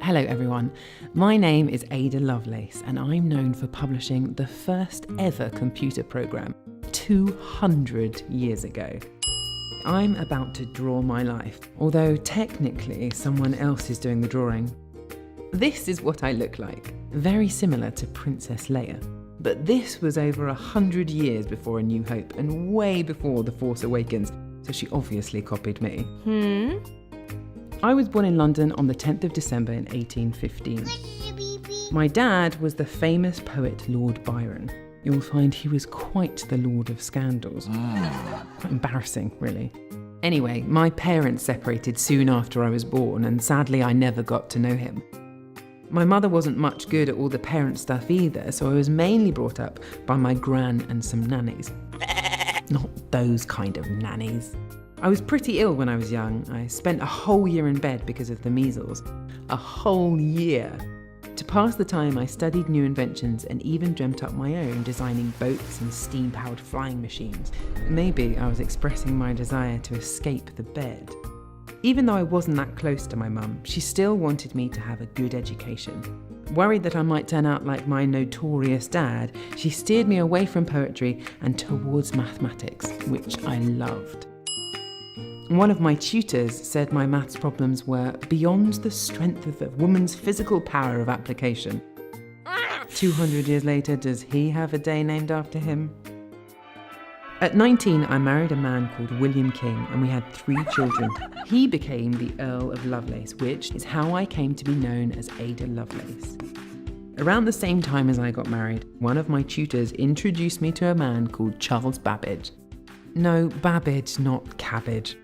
Hello everyone, my name is Ada Lovelace and I'm known for publishing the first ever computer program 200 years ago. I'm about to draw my life, although technically someone else is doing the drawing. This is what I look like, very similar to Princess Leia. But this was over 100 years before A New Hope and way before The Force Awakens, so she obviously copied me. I was born in London on the 10th of December in 1815. My dad was the famous poet Lord Byron. You'll find he was quite the lord of scandals. Quite embarrassing, really. Anyway, my parents separated soon after I was born, and sadly I never got to know him. My mother wasn't much good at all the parent stuff either, so I was mainly brought up by my gran and some nannies. Not those kind of nannies. I was pretty ill when I was young. I spent a whole year in bed because of the measles. A whole year. To pass the time, I studied new inventions and even dreamt up my own, designing boats and steam-powered flying machines. Maybe I was expressing my desire to escape the bed. Even though I wasn't that close to my mum, she still wanted me to have a good education. Worried that I might turn out like my notorious dad, she steered me away from poetry and towards mathematics, which I loved. One of my tutors said my maths problems were beyond the strength of a woman's physical power of application. 200 years later, does he have a day named after him? At 19, I married a man called William King and we had 3 children. He became the Earl of Lovelace, which is how I came to be known as Ada Lovelace. Around the same time as I got married, one of my tutors introduced me to a man called Charles Babbage. No, Babbage, not cabbage.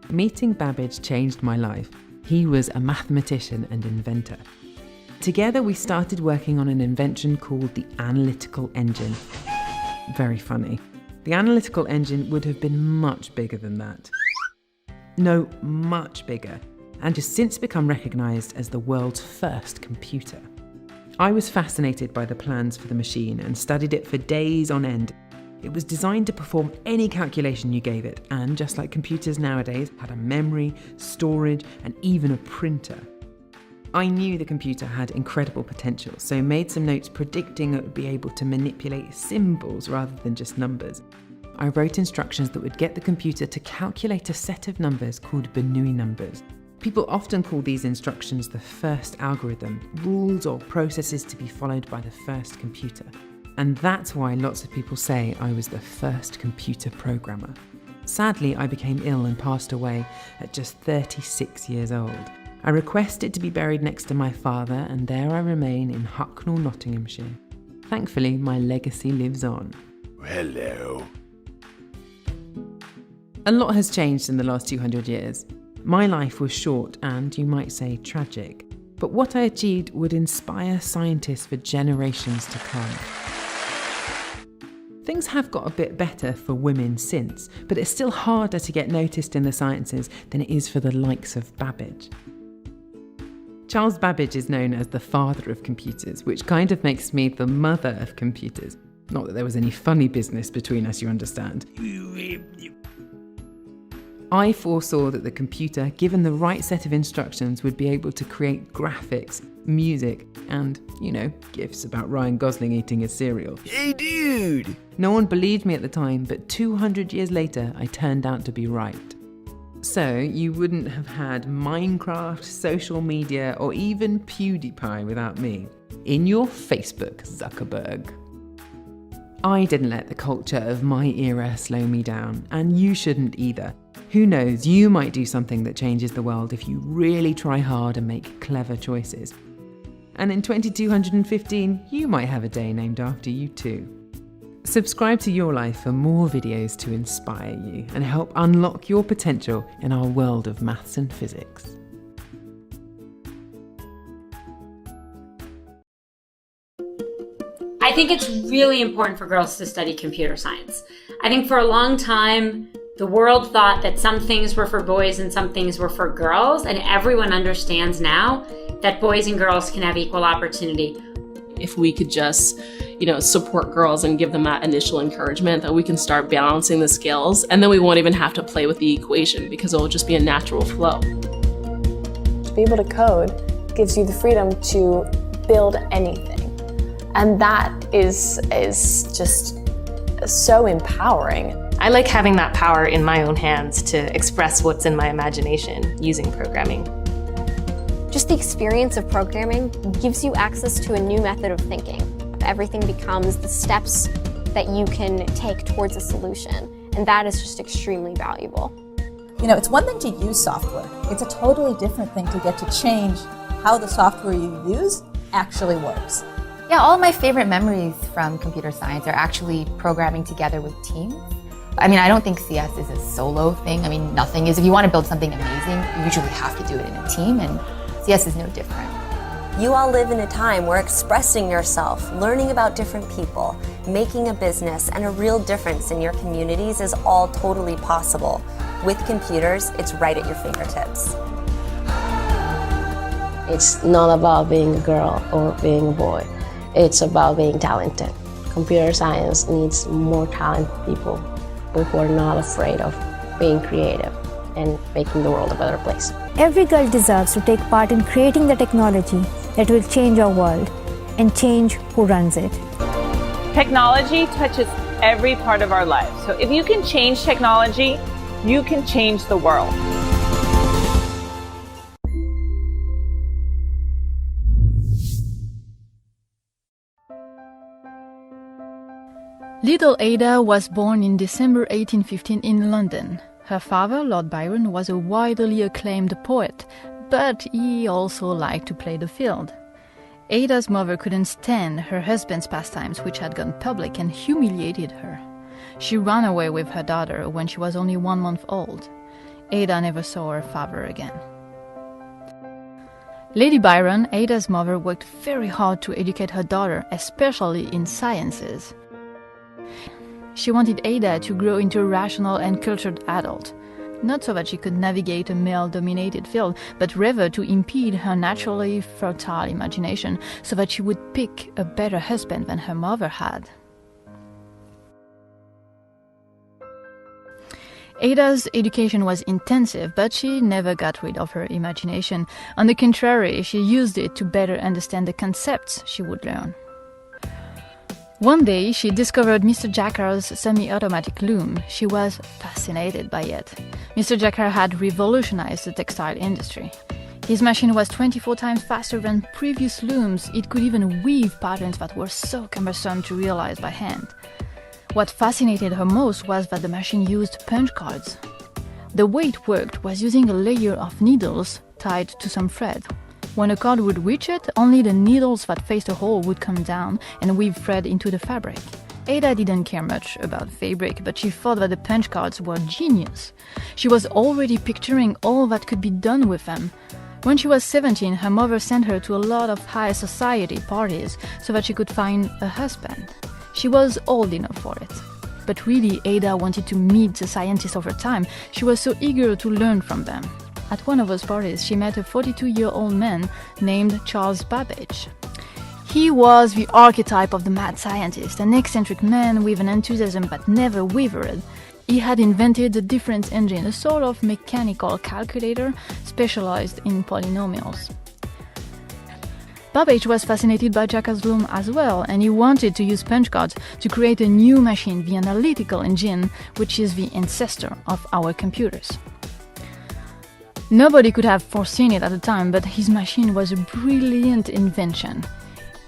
Meeting Babbage changed my life. He was a mathematician and inventor. Together we started working on an invention called the analytical engine. Very funny. The analytical engine would have been much bigger than that. No, much bigger, and has since become recognised as the world's first computer. I was fascinated by the plans for the machine and studied it for days on end. It was designed to perform any calculation you gave it, and just like computers nowadays, had a memory, storage, and even a printer. I knew the computer had incredible potential, so made some notes predicting it would be able to manipulate symbols rather than just numbers. I wrote instructions that would get the computer to calculate a set of numbers called Bernoulli numbers. People often call these instructions the first algorithm, rules or processes to be followed by the first computer. And that's why lots of people say I was the first computer programmer. Sadly, I became ill and passed away at just 36 years old. I requested to be buried next to my father, and there I remain in Hucknall, Nottinghamshire. Thankfully, my legacy lives on. Hello. A lot has changed in the last 200 years. My life was short and, you might say, tragic. But what I achieved would inspire scientists for generations to come. Things have got a bit better for women since, but it's still harder to get noticed in the sciences than it is for the likes of Babbage. Charles Babbage is known as the father of computers, which kind of makes me the mother of computers. Not that there was any funny business between us, you understand. I foresaw that the computer, given the right set of instructions, would be able to create graphics, music, and, gifs about Ryan Gosling eating his cereal. Hey, dude! No one believed me at the time, but 200 years later, I turned out to be right. So, you wouldn't have had Minecraft, social media, or even PewDiePie without me. In your Facebook, Zuckerberg. I didn't let the culture of my era slow me down, and you shouldn't either. Who knows, you might do something that changes the world if you really try hard and make clever choices. And in 2215, you might have a day named after you too. Subscribe to Your Life for more videos to inspire you and help unlock your potential in our world of maths and physics. I think it's really important for girls to study computer science. I think for a long time, the world thought that some things were for boys and some things were for girls, and everyone understands now that boys and girls can have equal opportunity. If we could just, support girls and give them that initial encouragement, that we can start balancing the scales, and then we won't even have to play with the equation because it will just be a natural flow. To be able to code, gives you the freedom to build anything. And that is just so empowering. I like having that power in my own hands to express what's in my imagination using programming. Just the experience of programming gives you access to a new method of thinking. Everything becomes the steps that you can take towards a solution, and that is just extremely valuable. You know, it's one thing to use software. It's a totally different thing to get to change how the software you use actually works. Yeah, all of my favorite memories from computer science are actually programming together with teams. I mean, I don't think CS is a solo thing. I mean, nothing is. If you want to build something amazing, you usually have to do it in a team, and CS is no different. You all live in a time where expressing yourself, learning about different people, making a business, and a real difference in your communities is all totally possible. With computers, it's right at your fingertips. It's not about being a girl or being a boy. It's about being talented. Computer science needs more talented people who are not afraid of being creative and making the world a better place. Every girl deserves to take part in creating the technology that will change our world and change who runs it. Technology touches every part of our lives. So if you can change technology, you can change the world. Little Ada was born in December 1815 in London. Her father, Lord Byron, was a widely acclaimed poet, but he also liked to play the field. Ada's mother couldn't stand her husband's pastimes, which had gone public and humiliated her. She ran away with her daughter when she was only 1 month old. Ada never saw her father again. Lady Byron, Ada's mother, worked very hard to educate her daughter, especially in sciences. She wanted Ada to grow into a rational and cultured adult, not so that she could navigate a male-dominated field, but rather to impede her naturally fertile imagination so that she would pick a better husband than her mother had. Ada's education was intensive, but she never got rid of her imagination. On the contrary, she used it to better understand the concepts she would learn. One day, she discovered Mr. Jacquard's semi-automatic loom. She was fascinated by it. Mr. Jacquard had revolutionized the textile industry. His machine was 24 times faster than previous looms. It could even weave patterns that were so cumbersome to realize by hand. What fascinated her most was that the machine used punch cards. The way it worked was using a layer of needles tied to some thread. When a card would reach it, only the needles that faced a hole would come down and weave thread into the fabric. Ada didn't care much about fabric, but she thought that the punch cards were genius. She was already picturing all that could be done with them. When she was 17, her mother sent her to a lot of high society parties so that she could find a husband. She was old enough for it. But really, Ada wanted to meet the scientists of her time. She was so eager to learn from them. At one of those parties, she met a 42-year-old man named Charles Babbage. He was the archetype of the mad scientist, an eccentric man with an enthusiasm that never wavered. He had invented the difference engine, a sort of mechanical calculator specialized in polynomials. Babbage was fascinated by Jacquard's loom as well, and he wanted to use punch cards to create a new machine, the analytical engine, which is the ancestor of our computers. Nobody could have foreseen it at the time, but his machine was a brilliant invention.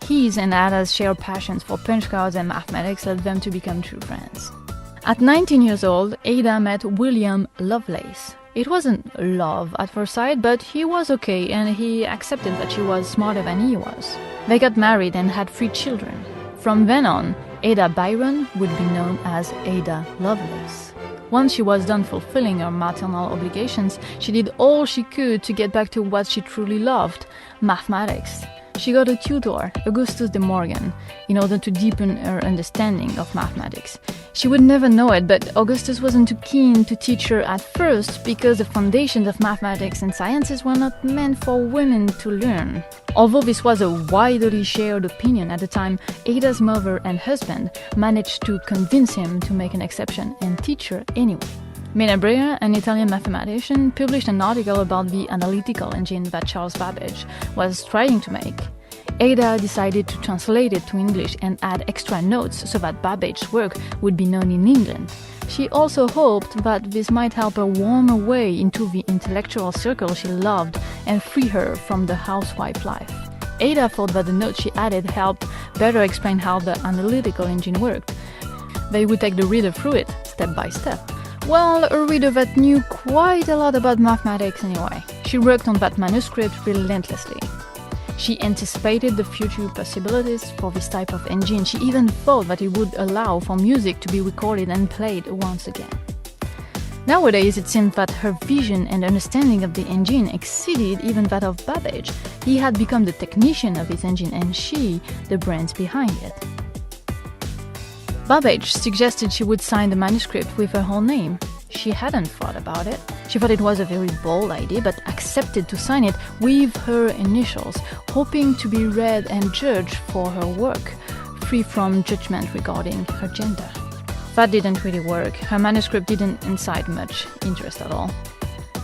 His and Ada's shared passions for punch cards and mathematics led them to become true friends. At 19 years old, Ada met William Lovelace. It wasn't love at first sight, but he was okay and he accepted that she was smarter than he was. They got married and had 3 children. From then on, Ada Byron would be known as Ada Lovelace. Once she was done fulfilling her maternal obligations, she did all she could to get back to what she truly loved, mathematics. She got a tutor, Augustus de Morgan, in order to deepen her understanding of mathematics. She would never know it, but Augustus wasn't too keen to teach her at first because the foundations of mathematics and sciences were not meant for women to learn. Although this was a widely shared opinion at the time, Ada's mother and husband managed to convince him to make an exception and teach her anyway. Menabrea, an Italian mathematician, published an article about the analytical engine that Charles Babbage was trying to make. Ada decided to translate it to English and add extra notes so that Babbage's work would be known in England. She also hoped that this might help her warm her way into the intellectual circle she loved and free her from the housewife life. Ada thought that the notes she added helped better explain how the analytical engine worked. They would take the reader through it, step by step. Well, a reader that knew quite a lot about mathematics anyway. She worked on that manuscript relentlessly. She anticipated the future possibilities for this type of engine. She even thought that it would allow for music to be recorded and played once again. Nowadays, it seemed that her vision and understanding of the engine exceeded even that of Babbage. He had become the technician of his engine and she, the brains behind it. Babbage suggested she would sign the manuscript with her whole name. She hadn't thought about it. She thought it was a very bold idea, but accepted to sign it with her initials, hoping to be read and judged for her work, free from judgment regarding her gender. That didn't really work. Her manuscript didn't incite much interest at all.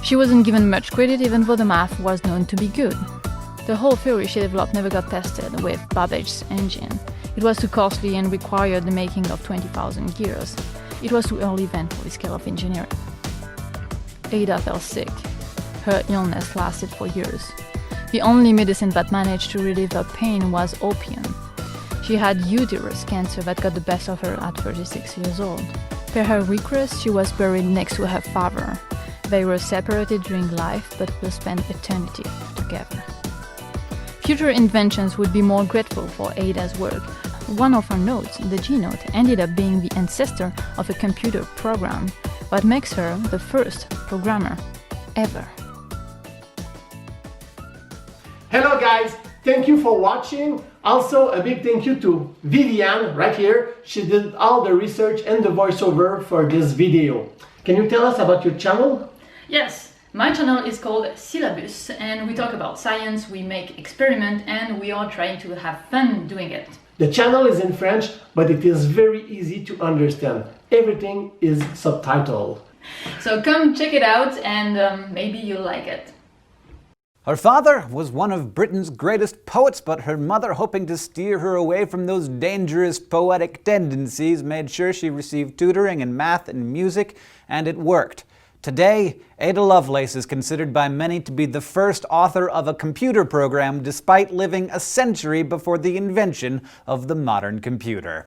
She wasn't given much credit even though the math was known to be good. The whole theory she developed never got tested with Babbage's engine. It was too costly and required the making of 20,000 gears. It was too early then for this scale of engineering. Ada fell sick. Her illness lasted for years. The only medicine that managed to relieve her pain was opium. She had uterus cancer that got the best of her at 36 years old. Per her request, she was buried next to her father. They were separated during life, but will spend eternity together. Future inventions would be more grateful for Ada's work. One of her notes, the G note, ended up being the ancestor of a computer program, what makes her the first programmer ever. Hello guys, thank you for watching. Also a big thank you to Viviane right here. She did all the research and the voiceover for this video. Can you tell us about your channel? Yes, my channel is called Syllabus and we talk about science, we make experiments and we are trying to have fun doing it. The channel is in French, but it is very easy to understand. Everything is subtitled. So come check it out and maybe you'll like it. Her father was one of Britain's greatest poets, but her mother, hoping to steer her away from those dangerous poetic tendencies, made sure she received tutoring in math and music, and it worked. Today, Ada Lovelace is considered by many to be the first author of a computer program, despite living a century before the invention of the modern computer.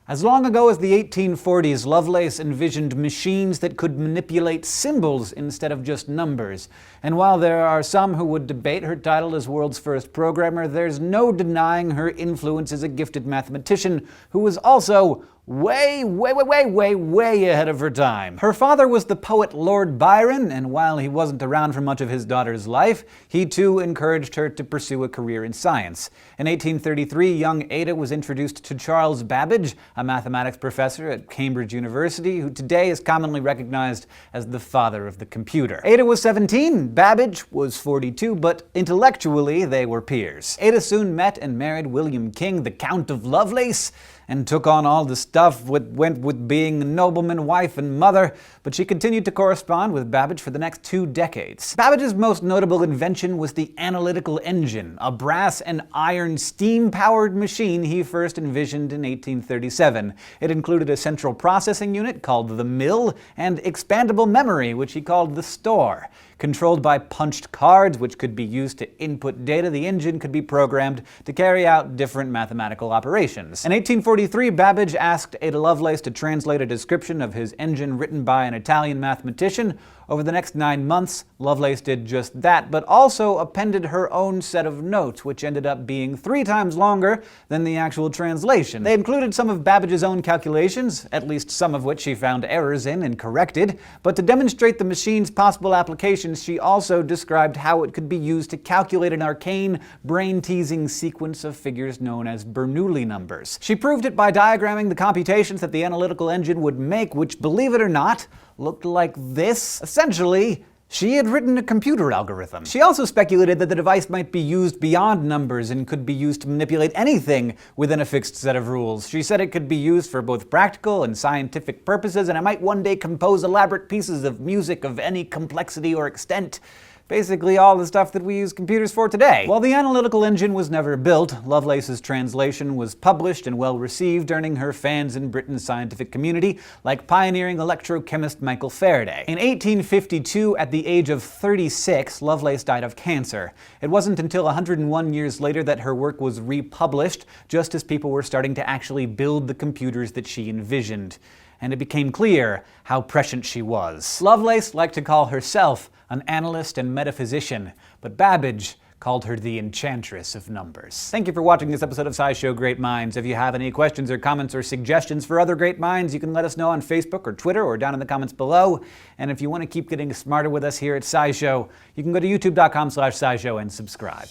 As long ago as the 1840s, Lovelace envisioned machines that could manipulate symbols instead of just numbers. And while there are some who would debate her title as world's first programmer, there's no denying her influence as a gifted mathematician who was also way ahead of her time. Her father was the poet Lord Byron, and while he wasn't around for much of his daughter's life, he too encouraged her to pursue a career in science. In 1833, young Ada was introduced to Charles Babbage, a mathematics professor at Cambridge University, who today is commonly recognized as the father of the computer. Ada was 17, Babbage was 42, but intellectually they were peers. Ada soon met and married William King, the Count of Lovelace, and took on all the stuff that went with being a nobleman, wife, and mother, but she continued to correspond with Babbage for the next 2 decades. Babbage's most notable invention was the analytical engine, a brass and iron steam-powered machine he first envisioned in 1837. It included a central processing unit called the mill and expandable memory, which he called the store. Controlled by punched cards, which could be used to input data, the engine could be programmed to carry out different mathematical operations. In 1843, Babbage asked Ada Lovelace to translate a description of his engine written by an Italian mathematician. Over the next 9 months, Lovelace did just that, but also appended her own set of notes, which ended up being 3 times longer than the actual translation. They included some of Babbage's own calculations, at least some of which she found errors in and corrected, but to demonstrate the machine's possible applications, she also described how it could be used to calculate an arcane, brain-teasing sequence of figures known as Bernoulli numbers. She proved it by diagramming the computations that the analytical engine would make, which, believe it or not, looked like this. Essentially, She had written a computer algorithm. She also speculated that the device might be used beyond numbers and could be used to manipulate anything within a fixed set of rules. She said it could be used for both practical and scientific purposes, and it might one day compose elaborate pieces of music of any complexity or extent. Basically all the stuff that we use computers for today. While the analytical engine was never built, Lovelace's translation was published and well received, earning her fans in Britain's scientific community, like pioneering electrochemist Michael Faraday. In 1852, at the age of 36, Lovelace died of cancer. It wasn't until 101 years later that her work was republished, just as people were starting to actually build the computers that she envisioned. And it became clear how prescient she was. Lovelace liked to call herself an analyst and metaphysician, but Babbage called her the enchantress of numbers. Thank you for watching this episode of SciShow Great Minds. If you have any questions or comments or suggestions for other great minds, you can let us know on Facebook or Twitter or down in the comments below. And if you want to keep getting smarter with us here at SciShow, you can go to youtube.com/SciShow and subscribe.